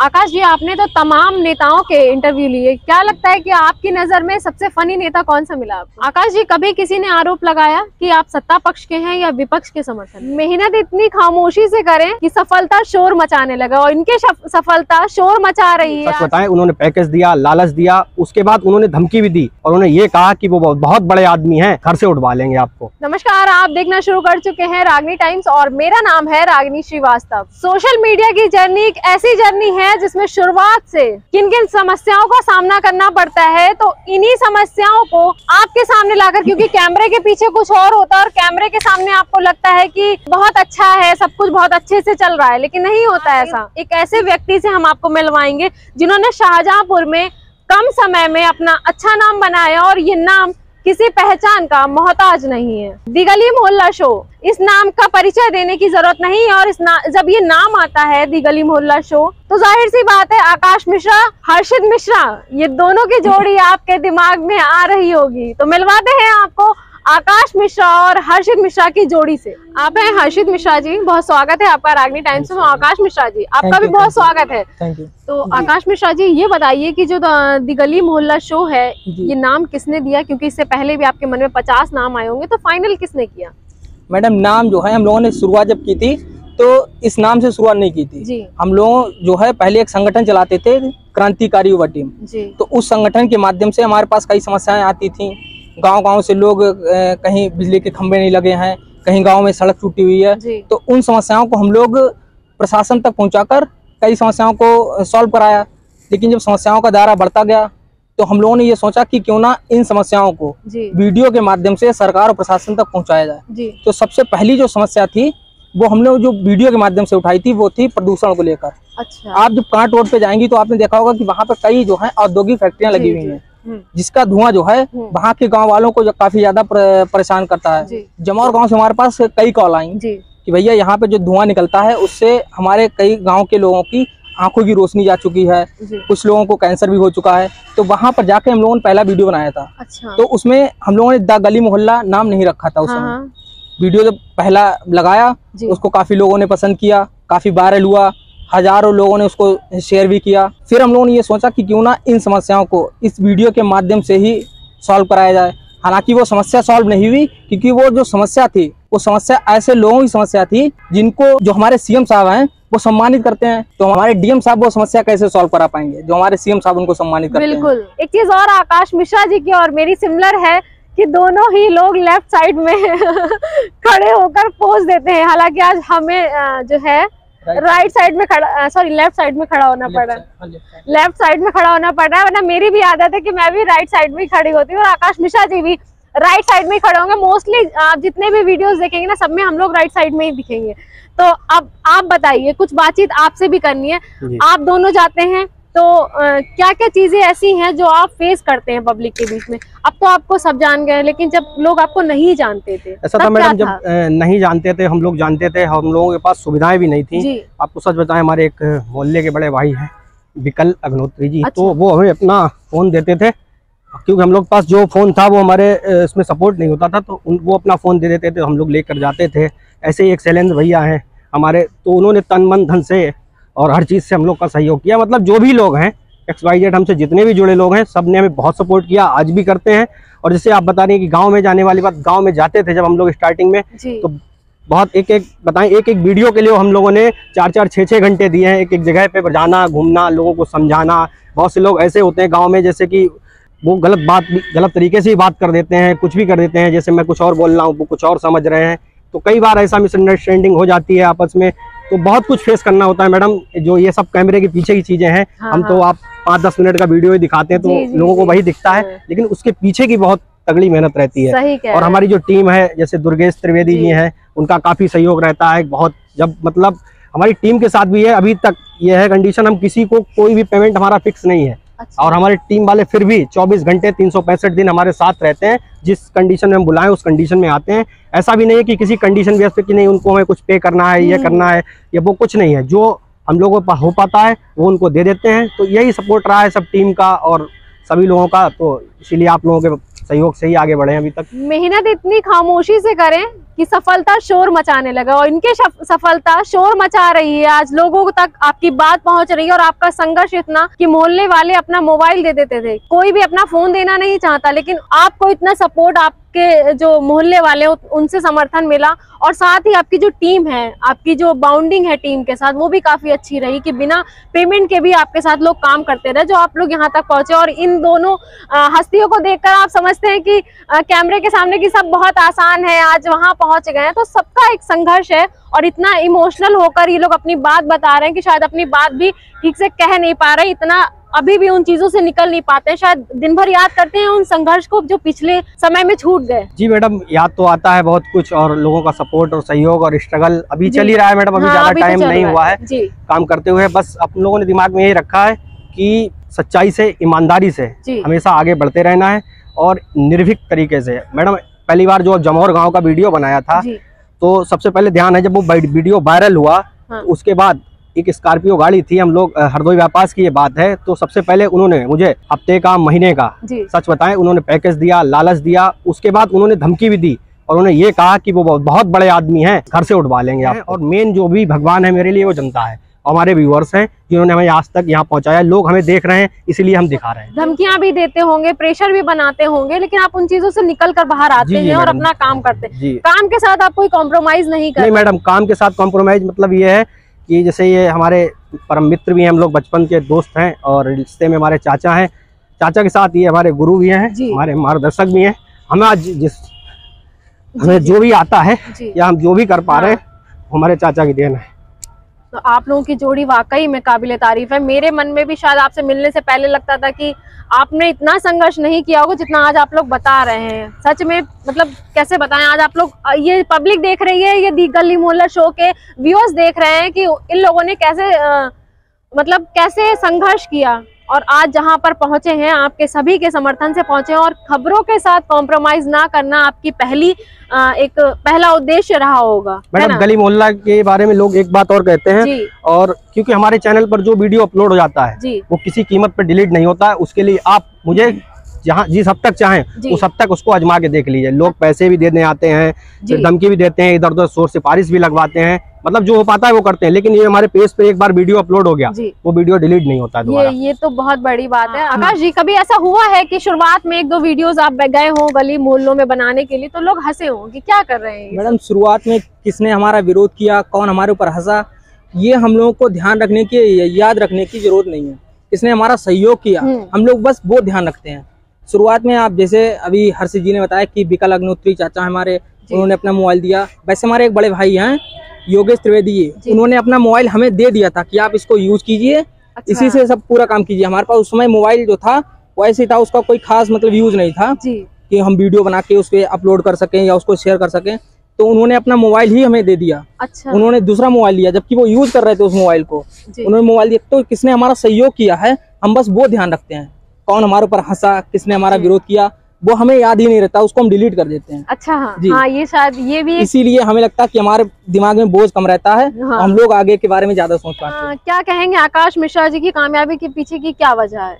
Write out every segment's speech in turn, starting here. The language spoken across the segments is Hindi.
आकाश जी, आपने तो तमाम नेताओं के इंटरव्यू लिए, क्या लगता है कि आपकी नजर में सबसे फनी नेता कौन सा मिला आपको? आकाश जी, कभी किसी ने आरोप लगाया कि आप सत्ता पक्ष के हैं या विपक्ष के समर्थन? मेहनत इतनी खामोशी से करें कि सफलता शोर मचाने लगा, और इनके सफलता शोर मचा रही है। सच बताएं, उन्होंने पैकेज दिया, लालच दिया, उसके बाद उन्होंने धमकी भी दी और उन्होंने ये कहा कि वो बहुत बड़े आदमी हैं, घर से उठवा लेंगे आपको। नमस्कार, आप देखना शुरू कर चुके हैं रागनी टाइम्स और मेरा नाम है रागनी श्रीवास्तव। सोशल मीडिया की जर्नी एक ऐसी जर्नी है जिसमें शुरुआत से किन किन समस्याओं का सामना करना पड़ता है, तो इन्हीं समस्याओं को आपके सामने लाकर, क्योंकि कैमरे के पीछे कुछ और होता है और कैमरे के सामने आपको लगता है कि बहुत अच्छा है, सब कुछ बहुत अच्छे से चल रहा है, लेकिन नहीं होता ऐसा। एक ऐसे व्यक्ति से हम आपको मिलवाएंगे जिन्होंने शाहजहांपुर में कम समय में अपना अच्छा नाम बनाया, और ये नाम किसी पहचान का मोहताज नहीं है। दी गली मोहल्ला शो, इस नाम का परिचय देने की जरूरत नहीं है, और जब ये नाम आता है दी गली मोहल्ला शो, तो जाहिर सी बात है आकाश मिश्रा, हर्षित मिश्रा, ये दोनों की जोड़ी आपके दिमाग में आ रही होगी। तो मिलवाते हैं आपको आकाश मिश्रा और हर्षित मिश्रा की जोड़ी से। आप हैं हर्षित मिश्रा जी, बहुत स्वागत है आपका रागनी टाइम्स में। आकाश मिश्रा जी, आपका भी बहुत स्वागत है। Thank you. तो आकाश मिश्रा जी, ये बताइए कि जो दी गली मोहल्ला शो है, ये नाम किसने दिया? क्योंकि इससे पहले भी आपके मन में 50 नाम आए होंगे, तो फाइनल किसने किया? मैडम, नाम जो है हम लोगों ने शुरुआत जब की थी तो इस नाम से शुरुआत नहीं की थी जी। हम लोग जो है पहले एक संगठन चलाते थे, क्रांतिकारी युवा टीम जी। तो उस संगठन के माध्यम से हमारे पास कई समस्याएं आती थी। गांव-गांव से लोग कहीं बिजली के खंभे नहीं लगे हैं, कहीं गांव में सड़क टूटी हुई है, तो उन समस्याओं को हम लोग प्रशासन तक पहुंचाकर कई समस्याओं को सॉल्व कराया। लेकिन जब समस्याओं का दायरा बढ़ता गया तो हम लोगों ने ये सोचा कि क्यों ना इन समस्याओं को वीडियो के माध्यम से सरकार और प्रशासन तक पहुंचाया जाए। तो सबसे पहली जो समस्या थी वो हम लोग जो वीडियो के माध्यम से उठाई थी वो थी प्रदूषण को लेकर। अच्छा। आप जब कांट रोड पे जाएंगी तो आपने देखा होगा कि वहाँ पर कई जो है औद्योगिक फैक्ट्रियां लगी हुई हैं, जिसका धुआं जो है वहाँ के गांव वालों को काफी ज्यादा परेशान करता है। जमौर गांव से हमारे पास कई कॉल आई कि भैया यहाँ पे जो धुआं निकलता है उससे हमारे कई गांव के लोगों की आंखों की रोशनी जा चुकी है, कुछ लोगों को कैंसर भी हो चुका है। तो वहाँ पर जाके हम लोगों ने पहला वीडियो बनाया था। अच्छा। तो उसमें हम लोगों ने द गली मोहल्ला नाम नहीं रखा था उस समय। वीडियो जब पहला लगाया उसको काफी लोगों ने पसंद किया, काफी वायरल हुआ, हजारों लोगों ने उसको शेयर भी किया। फिर हम लोगों ने ये सोचा कि क्यों ना इन समस्याओं को इस वीडियो के माध्यम से ही सॉल्व कराया जाए। हालांकि वो समस्या सॉल्व नहीं हुई, क्योंकि वो जो समस्या थी वो समस्या ऐसे लोगों की समस्या थी जिनको जो हमारे सीएम साहब हैं वो सम्मानित करते हैं। तो हमारे डीएम साहब वो समस्या कैसे सॉल्व करा पाएंगे जो हमारे सीएम साहब उनको सम्मानित करते हैं। बिल्कुल। एक चीज और आकाश मिश्रा जी की और मेरी सिमिलर है कि दोनों ही लोग लेफ्ट साइड में खड़े होकर पोज देते हैं। हालांकि आज हमें जो है राइट साइड में खड़ा, सॉरी लेफ्ट साइड में खड़ा होना पड़ रहा है, लेफ्ट साइड में खड़ा होना पड़ रहा है, वरना मेरी भी आदत है कि मैं भी राइट साइड में ही खड़ी होती हूँ, और आकाश मिश्रा जी भी राइट साइड में ही खड़े होंगे। मोस्टली आप जितने भी वीडियोस देखेंगे ना, सब में हम लोग राइट साइड में ही दिखेंगे। तो अब आप बताइए, कुछ बातचीत आपसे भी करनी है। आप दोनों जाते हैं तो क्या क्या चीजें ऐसी हैं जो आप फेस करते हैं पब्लिक के बीच में? अब तो आपको सब जान गए, लेकिन जब लोग आपको नहीं जानते थे ऐसा था मैडम, जब नहीं जानते थे, हम लोग जानते थे, हम लोगों के पास सुविधाएं भी नहीं थी। आपको सच बताएं, हमारे एक मोहल्ले के बड़े भाई हैं विकल अग्नोत्री जी। अच्छा। तो वो हमें अपना फोन देते थे, क्योंकि हम लोग पास जो फोन था वो हमारे इसमें सपोर्ट नहीं होता था, तो वो अपना फोन दे देते थे, हम लोग लेकर जाते थे। ऐसे ही एक शैलेंद्र भैया हैं हमारे, तो उन्होंने तन मन धन से और हर चीज़ से हम लोग का सहयोग किया। मतलब जो भी लोग हैं XYZ हमसे जितने भी जुड़े लोग हैं, सब ने हमें बहुत सपोर्ट किया, आज भी करते हैं। और जैसे आप बता रही हैं कि गांव में जाने वाली बात, गांव में जाते थे जब हम लोग स्टार्टिंग में, तो बहुत एक एक वीडियो के लिए हम लोगों ने 4-4, 6-6 घंटे दिए हैं, एक एक जगह पे जाना, घूमना, लोगों को समझाना। बहुत से लोग ऐसे होते हैं गाँव में जैसे कि वो गलत तरीके से ही बात कर देते हैं, कुछ भी कर देते हैं, जैसे मैं कुछ और बोल रहा हूँ वो कुछ और समझ रहे हैं। तो कई बार ऐसा मिसअंडरस्टैंडिंग हो जाती है आपस में, तो बहुत कुछ फेस करना होता है मैडम। जो ये सब कैमरे के पीछे की चीजें हैं, हम तो आप 5-10 मिनट का वीडियो ही दिखाते हैं तो लोगों को वही दिखता है, लेकिन उसके पीछे की बहुत तगड़ी मेहनत रहती है। और हमारी जो टीम है, जैसे दुर्गेश त्रिवेदी जी हैं, उनका काफी सहयोग रहता है बहुत। जब मतलब हमारी टीम के साथ भी है, अभी तक ये है कंडीशन, हम किसी को कोई भी पेमेंट हमारा फिक्स नहीं है। अच्छा। और हमारे टीम वाले फिर भी 24 घंटे 365 दिन हमारे साथ रहते हैं। जिस कंडीशन में हम बुलाएं उस कंडीशन में आते हैं। ऐसा भी नहीं है कि किसी कंडीशन बेस पे कि नहीं उनको हमें कुछ पे करना है, ये करना है, ये वो कुछ नहीं है। जो हम लोगों को हो पाता है वो उनको दे देते हैं। तो यही सपोर्ट रहा है सब टीम का और सभी लोगों का, तो इसीलिए आप लोगों के सहयोग से ही आगे बढ़े अभी तक। मेहनत इतनी खामोशी से करें कि सफलता शोर मचाने लगा, और इनके सफलता शोर मचा रही है। आज लोगों तक आपकी बात पहुंच रही है, और आपका संघर्ष इतना कि मोहल्ले वाले अपना मोबाइल दे देते थे, कोई भी अपना फोन देना नहीं चाहता, लेकिन आपको इतना सपोर्ट आपके जो मोहल्ले वाले उनसे समर्थन मिला, और साथ ही आपकी जो टीम है, आपकी जो बाउंडिंग है टीम के साथ, वो भी काफी अच्छी रही कि बिना पेमेंट के भी आपके साथ लोग काम करते रहे, जो आप लोग यहाँ तक पहुंचे। और इन दोनों हस्तियों को देखकर आप समझते हैं कि कैमरे के सामने की सब बहुत आसान है, आज वहां पहुंच गए हैं। तो सबका एक संघर्ष है, और इतना इमोशनल होकर ये लोग अपनी बात बता रहे हैं कि शायद अपनी बात भी ठीक से कह नहीं पा रहे, इतना अभी भी उन चीजों से निकल नहीं पाते हैं, शायद दिन भर याद करते हैं उन संघर्ष को जो पिछले समय में छूट गए। जी मैडम, याद तो आता है बहुत कुछ, और लोगों का सपोर्ट और सहयोग और स्ट्रगल अभी चल ही रहा है मैडम, अभी ज्यादा टाइम नहीं हुआ है काम करते हुए। बस अपन लोगों ने दिमाग में यही रखा है कि सच्चाई से, ईमानदारी से हमेशा आगे बढ़ते रहना है, और निर्भीक तरीके से। मैडम पहली बार जो जमौर गाँव का वीडियो बनाया था, तो सबसे पहले ध्यान है जब वो वीडियो वायरल हुआ, उसके बाद एक स्कॉर्पियो गाड़ी थी, हम लोग हरदोई व्यापार की ये बात है, तो सबसे पहले उन्होंने मुझे हफ्ते का, महीने का, सच बताएं, उन्होंने पैकेज दिया, लालच दिया। उसके बाद उन्होंने धमकी भी दी, और उन्होंने ये कहा कि वो बहुत बड़े आदमी हैं, घर से उठवा लेंगे आप। और मेन जो भी भगवान है मेरे लिए वो जनता है, हमारे व्यूअर्स हैं जिन्होंने हमें आज तक यहाँ पहुँचाया। लोग हमें देख रहे हैं, इसीलिए हम दिखा रहे हैं। धमकियां भी देते होंगे, प्रेशर भी बनाते होंगे, लेकिन आप उन चीजों से निकल कर बाहर आते हैं और अपना काम करते हैं। काम के साथ आप कोई कॉम्प्रोमाइज नहीं करते? नहीं मैडम, काम के साथ कॉम्प्रोमाइज मतलब ये है कि जैसे ये हमारे परम मित्र भी हैं, हम लोग बचपन के दोस्त हैं, और रिश्ते में हमारे चाचा हैं। चाचा के साथ ये हमारे गुरु भी हैं, हमारे मार्गदर्शक भी हैं। हमें आज हमें जो भी आता है या हम जो भी कर पा रहे हैं, हमारे चाचा की देन है। तो आप लोगों की जोड़ी वाकई में काबिले तारीफ है। मेरे मन में भी शायद आपसे मिलने से पहले लगता था कि आपने इतना संघर्ष नहीं किया होगा जितना आज आप लोग बता रहे हैं। सच में मतलब कैसे बताएं, आज आप लोग, ये पब्लिक देख रही है, ये गली मोहल्ला शो के व्यूअर्स देख रहे हैं कि इन लोगों ने कैसे मतलब कैसे संघर्ष किया, और आज जहां पर पहुंचे हैं आपके सभी के समर्थन से पहुंचे हैं। और खबरों के साथ कॉम्प्रोमाइज ना करना आपकी पहला उद्देश्य रहा होगा। मैडम गली मोहल्ला के बारे में लोग एक बात और कहते हैं, और क्योंकि हमारे चैनल पर जो वीडियो अपलोड हो जाता है वो किसी कीमत पर डिलीट नहीं होता है। उसके लिए आप मुझे जहाँ जिस हद तक चाहें उस हद तक उसको आजमा के देख लीजिए। लोग पैसे भी देने आते हैं, धमकी भी देते हैं, इधर उधर शोर सिफारिश भी लगवाते हैं, मतलब जो हो पाता है वो करते हैं। लेकिन ये हमारे पेज पे एक बार वीडियो अपलोड हो गया, वो वीडियो डिलीट नहीं होता दोबारा। ये तो बहुत बड़ी बात है। आकाश जी, कभी ऐसा हुआ है कि शुरुआत में 1-2 वीडियोस आप गए हो गली मोहल्लों में बनाने के लिए, तो लोग हंसे हों कि क्या कर रहे हैं? मैडम शुरुआत में किसने हमारा विरोध किया, कौन हमारे ऊपर हंसा, ये हम लोगों को ध्यान रखने की, याद रखने की जरूरत नहीं है। किसने हमारा सहयोग किया, हम लोग बस वो ध्यान रखते हैं। शुरुआत में आप जैसे अभी हर्षित जी ने बताया कि विकल अग्नोत्री चाचा हमारे, उन्होंने अपना मोबाइल दिया। वैसे हमारे एक बड़े भाई हैं योगेश त्रिवेदी जी, उन्होंने अपना मोबाइल हमें दे दिया था कि आप इसको यूज कीजिए, इसी से सब पूरा काम कीजिए। हमारे पास उस समय मोबाइल जो था वो ऐसे था, उसका कोई खास मतलब यूज नहीं था कि हम वीडियो बना के उस पर अपलोड कर सकें या उसको शेयर कर सकें। तो उन्होंने अपना मोबाइल ही हमें दे दिया। उन्होंने दूसरा मोबाइल लिया, जबकि वो यूज कर रहे थे उस मोबाइल को, उन्होंने मोबाइल दिया। तो किसने हमारा सहयोग किया है, हम बस वो ध्यान रखते हैं। कौन हमारे ऊपर हंसा, किसने हमारा विरोध किया, वो हमें याद ही नहीं रहता, उसको हम डिलीट कर देते हैं। अच्छा, हाँ, ये शायद ये भी इसीलिए हमें लगता है कि हमारे दिमाग में बोझ कम रहता है, हम लोग आगे के बारे में ज्यादा सोच पाते हैं। क्या कहेंगे आकाश मिश्रा जी की कामयाबी के पीछे की क्या वजह है?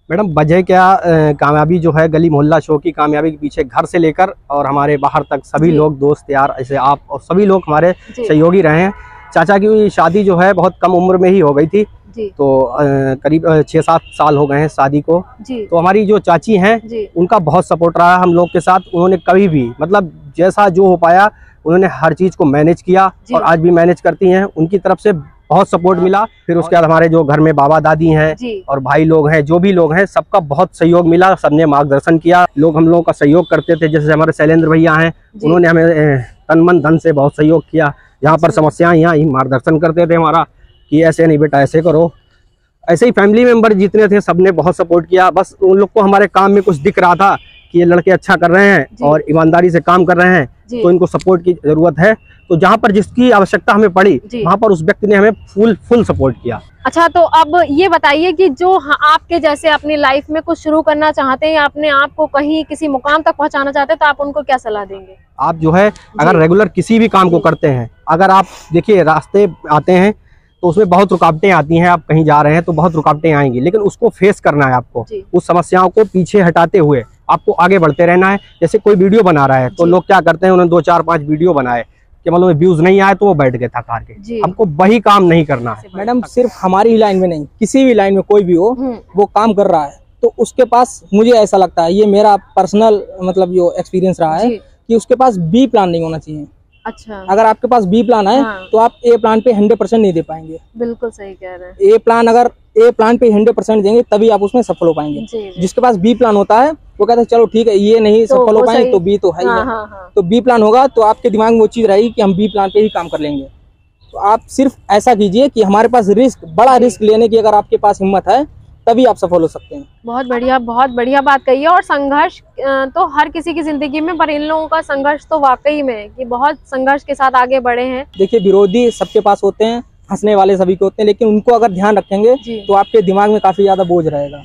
मैडम वजह क्या, कामयाबी जो है गली मोहल्ला शो की कामयाबी के पीछे घर से लेकर और हमारे बाहर तक सभी लोग, दोस्त यार, ऐसे आप और सभी लोग हमारे सहयोगी रहे हैं। चाचा की शादी जो है बहुत कम उम्र में ही हो गई थी, तो करीब 6-7 साल हो गए हैं शादी को। तो हमारी जो चाची हैं उनका बहुत सपोर्ट रहा हम लोग के साथ। उन्होंने कभी भी मतलब जैसा जो हो पाया उन्होंने हर चीज को मैनेज किया, और आज भी मैनेज करती हैं। उनकी तरफ से बहुत सपोर्ट मिला। फिर उसके बाद हमारे जो घर में बाबा दादी हैं और भाई लोग हैं, जो भी लोग हैं, सबका बहुत सहयोग मिला, सबने मार्गदर्शन किया। लोग हम लोगों का सहयोग करते थे, जैसे हमारे शैलेंद्र भैया हैं, उन्होंने हमें तन मन धन से बहुत सहयोग किया। यहाँ पर समस्याएं, यहाँ मार्गदर्शन करते थे हमारा कि ऐसे नहीं बेटा ऐसे करो। ऐसे ही फैमिली मेंबर जितने थे सबने बहुत सपोर्ट किया। बस उन लोग को हमारे काम में कुछ दिख रहा था कि ये लड़के अच्छा कर रहे हैं और ईमानदारी से काम कर रहे हैं, तो इनको सपोर्ट की जरूरत है। तो जहाँ पर जिसकी आवश्यकता हमें पड़ी वहाँ पर उस व्यक्ति ने हमें फुल सपोर्ट किया। अच्छा, तो अब ये बताइए कि जो आपके जैसे अपनी लाइफ में कुछ शुरू करना चाहते हैं या अपने आप को कहीं किसी मुकाम तक पहुँचाना चाहते हैं, तो आप उनको क्या सलाह देंगे? आप जो है अगर रेगुलर किसी भी काम को करते हैं, अगर आप देखिए रास्ते आते हैं तो उसमें बहुत रुकावटें आती हैं। आप कहीं जा रहे हैं तो बहुत रुकावटें आएंगी, लेकिन उसको फेस करना है आपको। उस समस्याओं को पीछे हटाते हुए आपको आगे बढ़ते रहना है। जैसे कोई वीडियो बना रहा है तो लोग क्या करते हैं, उन्होंने 2-4-5 वीडियो बनाए कि मतलब व्यूज नहीं आए तो वो बैठ गए थक हार के। हमको वही काम नहीं करना है मैडम। सिर्फ हमारी लाइन में नहीं, किसी भी लाइन में कोई भी हो वो काम कर रहा है तो उसके पास, मुझे ऐसा लगता है, ये मेरा पर्सनल मतलब जो एक्सपीरियंस रहा है कि उसके पास बी प्लान नहीं होना चाहिए। अच्छा, अगर आपके पास बी प्लान है तो आप ए प्लान पे 100% नहीं दे पाएंगे। बिल्कुल सही कह रहे हैं। अगर ए प्लान पे 100% देंगे तभी आप उसमें सफल हो पाएंगे। जिसके पास बी प्लान होता है वो कहता है चलो ठीक है, ये नहीं सफल हो पाएंगे तो बी तो है ही है। तो बी प्लान होगा तो आपके दिमाग में वो चीज रहेगी कि हम बी प्लान पे ही काम कर लेंगे। तो आप सिर्फ ऐसा कीजिए कि हमारे पास बड़ा रिस्क लेने की अगर आपके पास हिम्मत है तभी आप सफल हो सकते हैं। बहुत बढ़िया बात कही है। और संघर्ष तो हर किसी की जिंदगी में, पर इन लोगों का संघर्ष तो वाकई में कि बहुत संघर्ष के साथ आगे बढ़े हैं। देखिए, विरोधी सबके पास होते हैं, हंसने वाले सभी के होते हैं, लेकिन उनको अगर ध्यान रखेंगे तो आपके दिमाग में काफी ज्यादा बोझ रहेगा।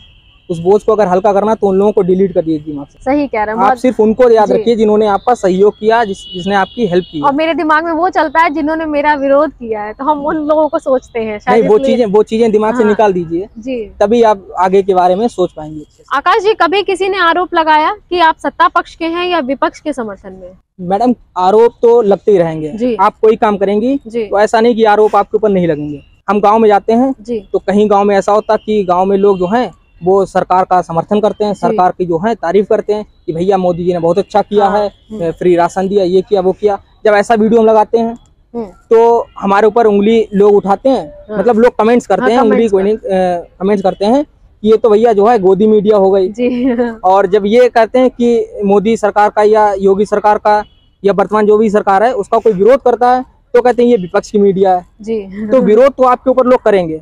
उस बोझ को अगर हल्का करना तो उन लोगों को डिलीट कर दिए दिमाग से। सही कह रहे हैं। आप सिर्फ उनको याद रखिए जिन्होंने आपका सहयोग किया, जिसने आपकी हेल्प की। और मेरे दिमाग में वो चलता है जिन्होंने मेरा विरोध किया है, तो हम उन लोगों को सोचते हैं। नहीं, वो चीजें दिमाग से निकाल दीजिए जी, तभी आप आगे के बारे में सोच पाएंगे। आकाश जी, कभी किसी ने आरोप लगाया कि आप सत्ता पक्ष के हैं या विपक्ष के समर्थन में? मैडम, आरोप तो लगते ही रहेंगे। आप कोई काम करेंगी तो ऐसा नहीं कि आरोप आपके ऊपर नहीं लगेंगे। हम गाँव में जाते हैं तो कहीं गाँव में ऐसा होता कि गाँव में लोग जो है वो सरकार का समर्थन करते हैं, सरकार की जो है तारीफ करते हैं कि भैया मोदी जी ने बहुत अच्छा किया है, फ्री राशन दिया, ये किया वो किया। जब ऐसा वीडियो हम लगाते हैं तो हमारे ऊपर उंगली लोग उठाते हैं, मतलब लोग कमेंट्स करते हैं, उंगली कोई नहीं कमेंट्स करते हैं कि ये तो भैया जो है गोदी मीडिया हो गई। और जब ये कहते हैं कि मोदी सरकार का या योगी सरकार का या वर्तमान जो भी सरकार है उसका कोई विरोध करता है तो कहते हैं ये विपक्ष की मीडिया है। तो विरोध तो आपके ऊपर लोग करेंगे,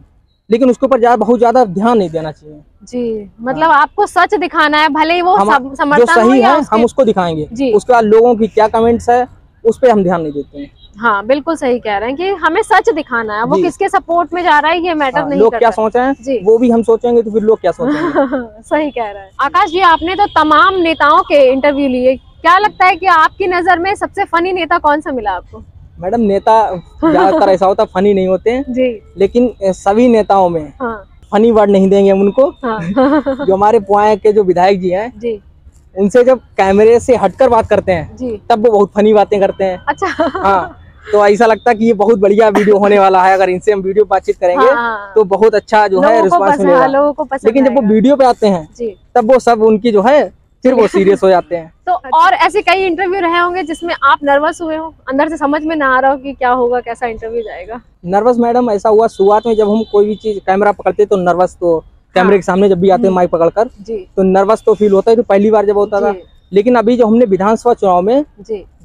लेकिन उसके ऊपर बहुत ज्यादा ध्यान नहीं देना चाहिए जी। मतलब आपको सच दिखाना है, भले ही वो समर्थन जो सही है हम उसको दिखाएंगे। उसके बाद लोगों की क्या कमेंट्स है उस पर हम ध्यान नहीं देते हैं। हाँ, बिल्कुल सही कह रहे हैं कि हमें सच दिखाना है। वो किसके सपोर्ट में जा रहा है ये मैटर नहीं लोग करता। क्या सोच रहे हैं वो भी हम सोचेंगे तो फिर लोग क्या सोचेंगे। सही कह रहे हैं। आकाश जी, आपने तो तमाम नेताओं के इंटरव्यू लिए, क्या लगता है कि आपकी नजर में सबसे फनी नेता कौन सा मिला आपको? मैडम, नेता ज्यादातर ऐसा होता फनी नहीं होते हैं जी, लेकिन सभी नेताओं में फनी वर्ड नहीं देंगे हम उनको। जो हमारे पुआए के जो विधायक जी हैं जी, उनसे जब कैमरे से हटकर बात करते हैं जी, तब वो बहुत फनी बातें करते हैं। अच्छा। हाँ, तो ऐसा लगता है कि ये बहुत बढ़िया वीडियो होने वाला है, अगर इनसे हम वीडियो बातचीत करेंगे तो बहुत अच्छा जो है रिस्पांस मिलेगा। लेकिन जब वो वीडियो पे आते हैं तब वो सब उनकी जो है फिर वो सीरियस हो जाते हैं। तो और ऐसे कई इंटरव्यू रहे होंगे जिसमें आप नर्वस हुए हो, अंदर से समझ में ना आ रहा हो कि क्या होगा, कैसा इंटरव्यू जाएगा? नर्वस मैडम ऐसा हुआ शुरुआत में, जब हम कोई भी चीज कैमरा पकड़ते तो नर्वस, तो कैमरे के सामने जब भी आते हैं माइक पकड़कर तो नर्वस तो फील होता है, तो पहली बार जब होता था। लेकिन अभी जो हमने विधानसभा चुनाव में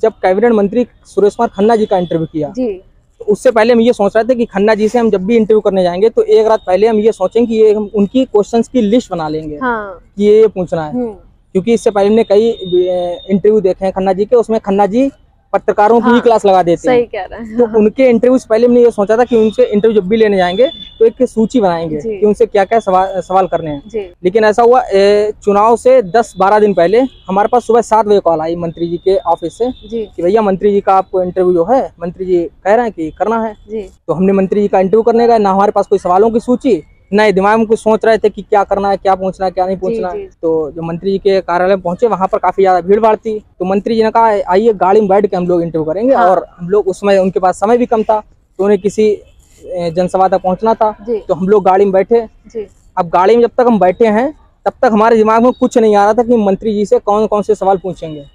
जब कैबिनेट मंत्री सुरेश कुमार खन्ना जी का इंटरव्यू किया तो उससे पहले हम ये सोच रहे थे कि खन्ना जी से हम जब भी इंटरव्यू करने जाएंगे तो एक रात पहले हम ये सोचेंगे कि ये हम उनकी क्वेश्चंस की लिस्ट बना लेंगे कि ये पूछना है। क्योंकि इससे पहले हमने कई इंटरव्यू देखे हैं खन्ना जी के, उसमें खन्ना जी पत्रकारों की ही क्लास लगा देते हैं। सही कह रहे हैं। तो उनके इंटरव्यू से पहले हमने ये सोचा था कि उनसे इंटरव्यू जब भी लेने जाएंगे तो एक सूची बनाएंगे कि उनसे क्या क्या सवाल करने हैं। लेकिन ऐसा हुआ, चुनाव से 10-12 दिन पहले हमारे पास सुबह 7 बजे कॉल आई मंत्री जी के ऑफिस से कि भैया मंत्री जी का आपको इंटरव्यू जो है मंत्री जी कह रहे हैं कि करना है। तो हमने मंत्री जी का इंटरव्यू करने गए, ना हमारे पास कोई सवालों की सूची, नए दिमाग में कुछ सोच रहे थे कि क्या करना है, क्या पूछना है, क्या नहीं पूछना है। तो जो मंत्री जी के कार्यालय में पहुंचे वहां पर काफी ज्यादा भीड़ भाड़ थी। तो मंत्री जी ने कहा आइए गाड़ी में बैठ के हम लोग इंटरव्यू करेंगे। और हम लोग उसमें उनके पास समय भी कम था तो उन्हें किसी जनसभा तक पहुंचना था, तो हम लोग गाड़ी में बैठे। अब गाड़ी में जब तक हम बैठे हैं तब तक हमारे दिमाग में कुछ नहीं आ रहा था कि मंत्री जी से कौन कौन से सवाल पूछेंगे।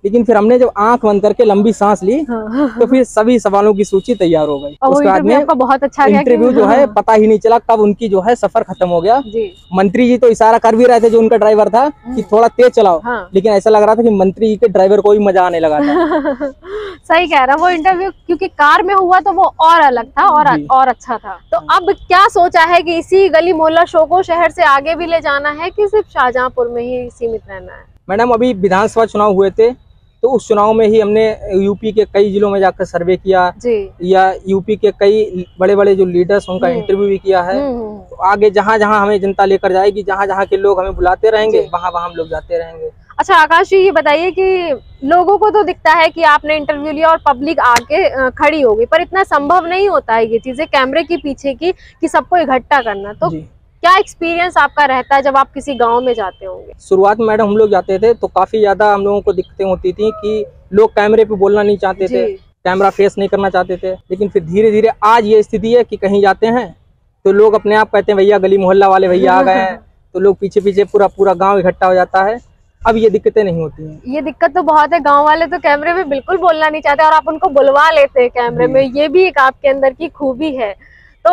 लेकिन फिर हमने जब आंख बंद करके लंबी सांस ली तो फिर सभी सवालों की सूची तैयार हो गई। उसके बाद में बहुत अच्छा इंटरव्यू जो है पता ही नहीं चला कब उनकी जो है सफर खत्म हो गया। मंत्री जी तो इशारा कर भी रहे थे जो उनका ड्राइवर था कि थोड़ा तेज चलाओ, लेकिन ऐसा लग रहा था कि मंत्री जी के ड्राइवर को भी मजा आने लगा था। सही कह रहा, वो इंटरव्यू क्योंकि कार में हुआ तो वो और अलग था और अच्छा था। तो अब क्या सोचा है कि इसी गली मोहल्ला शो को शहर से आगे भी ले जाना है कि सिर्फ शाहजहांपुर में ही सीमित रहना है? मैडम, अभी विधानसभा चुनाव हुए थे तो उस चुनाव में ही हमने यूपी के कई जिलों में जाकर सर्वे किया या यूपी के कई बड़े बड़े जो लीडर्स उनका इंटरव्यू भी किया है। तो आगे जहाँ जहाँ हमें जनता लेकर जाएगी, जहाँ जहाँ के लोग हमें बुलाते रहेंगे वहाँ वहाँ हम लोग जाते रहेंगे। अच्छा आकाश जी, ये बताइए कि लोगों को तो दिखता है कि आपने इंटरव्यू लिया और पब्लिक आके खड़ी हो गई, पर इतना संभव नहीं होता है ये चीजें कैमरे के पीछे की कि सबको इकट्ठा करना। तो क्या एक्सपीरियंस आपका रहता है जब आप किसी गांव में जाते होंगे? शुरुआत में मैडम हम लोग जाते थे तो काफी ज्यादा हम लोगों को दिक्कतें होती थी कि लोग कैमरे पे बोलना नहीं चाहते थे, कैमरा फेस नहीं करना चाहते थे। लेकिन फिर धीरे धीरे आज ये स्थिति है कि कहीं जाते हैं तो लोग अपने आप कहते हैं भैया गली मोहल्ला वाले भैया आ गए हैं, तो लोग पीछे पीछे पूरा गांव इकट्ठा हो जाता है। अब ये दिक्कतें नहीं होती हैं। ये दिक्कत तो बहुत है, गांव वाले तो कैमरे में बिल्कुल बोलना नहीं चाहते और आप उनको बुलवा लेते हैं कैमरे में, ये भी एक आपके अंदर की खूबी है। तो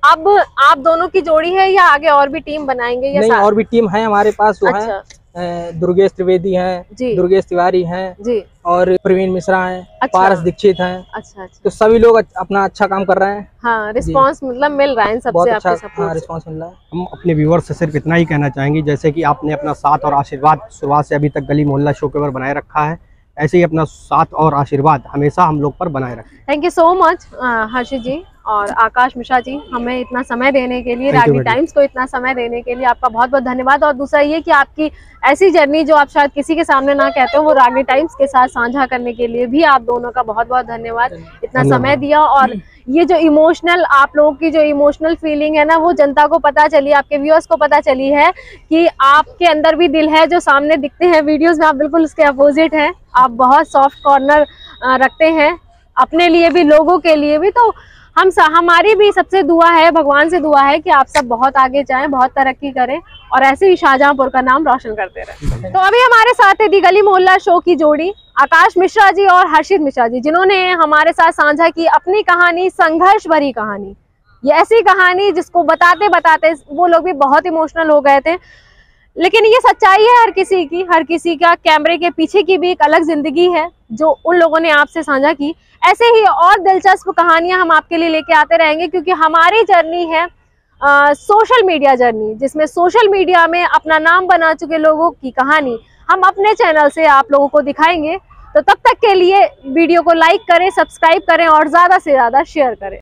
अब आप दोनों की जोड़ी है या आगे और भी टीम बनाएंगे? या नहीं, और भी टीम है हमारे पास, जो अच्छा। है दुर्गेश त्रिवेदी हैं, दुर्गेश तिवारी हैं जी, और प्रवीण मिश्रा हैं, अच्छा। पारस दीक्षित हैं। अच्छा। तो सभी लोग अपना अच्छा काम कर रहे हैं। हाँ, रिस्पांस मतलब मिल रहा है सबसे, बहुत अच्छा रिस्पांस मिल रहा है। हम अपने व्यूअर्स से सिर्फ इतना ही कहना चाहेंगे, जैसे कि आपने अपना साथ और आशीर्वाद शुरुआत से अभी तक गली मोहल्ला शो के ऊपर बनाए रखा है, ऐसे ही अपना साथ और आशीर्वाद हमेशा हम लोग पर बनाए रखें। थैंक यू सो मच हर्षित जी और आकाश मिश्रा जी, हमें इतना समय देने के लिए, रागनी टाइम्स को इतना समय देने के लिए आपका बहुत बहुत धन्यवाद। और दूसरा ये कि आपकी ऐसी जर्नी जो आप शायद किसी के सामने ना कहते हो, वो रागनी टाइम्स के साथ साझा करने के लिए भी आप दोनों का बहुत बहुत धन्यवाद। इतना समय दिया और ये जो इमोशनल, आप लोगों की जो इमोशनल फीलिंग है ना, वो जनता को पता चली, आपके व्यूअर्स को पता चली है कि आपके अंदर भी दिल है। जो सामने दिखते हैं वीडियोस में, आप बिल्कुल उसके अपोजिट हैं। आप बहुत सॉफ्ट कॉर्नर रखते हैं अपने लिए भी, लोगों के लिए भी। तो हमारी भी सबसे दुआ है, भगवान से दुआ है कि आप सब बहुत आगे जाएं, बहुत तरक्की करें और ऐसे ही शाहजहांपुर का नाम रोशन करते रहें। तो अभी हमारे साथ है दी गली मोहल्ला शो की जोड़ी आकाश मिश्रा जी और हर्षित मिश्रा जी, जिन्होंने हमारे साथ साझा की अपनी कहानी, संघर्ष भरी कहानी। ये ऐसी कहानी जिसको बताते बताते वो लोग भी बहुत इमोशनल हो गए थे। लेकिन ये सच्चाई है हर किसी का कैमरे के पीछे की भी एक अलग जिंदगी है जो उन लोगों ने आपसे साझा की। ऐसे ही और दिलचस्प कहानियां हम आपके लिए लेके आते रहेंगे, क्योंकि हमारी जर्नी है सोशल मीडिया जर्नी, जिसमें सोशल मीडिया में अपना नाम बना चुके लोगों की कहानी हम अपने चैनल से आप लोगों को दिखाएंगे। तो तब तक के लिए वीडियो को लाइक करें, सब्सक्राइब करें और ज्यादा से ज्यादा शेयर करें।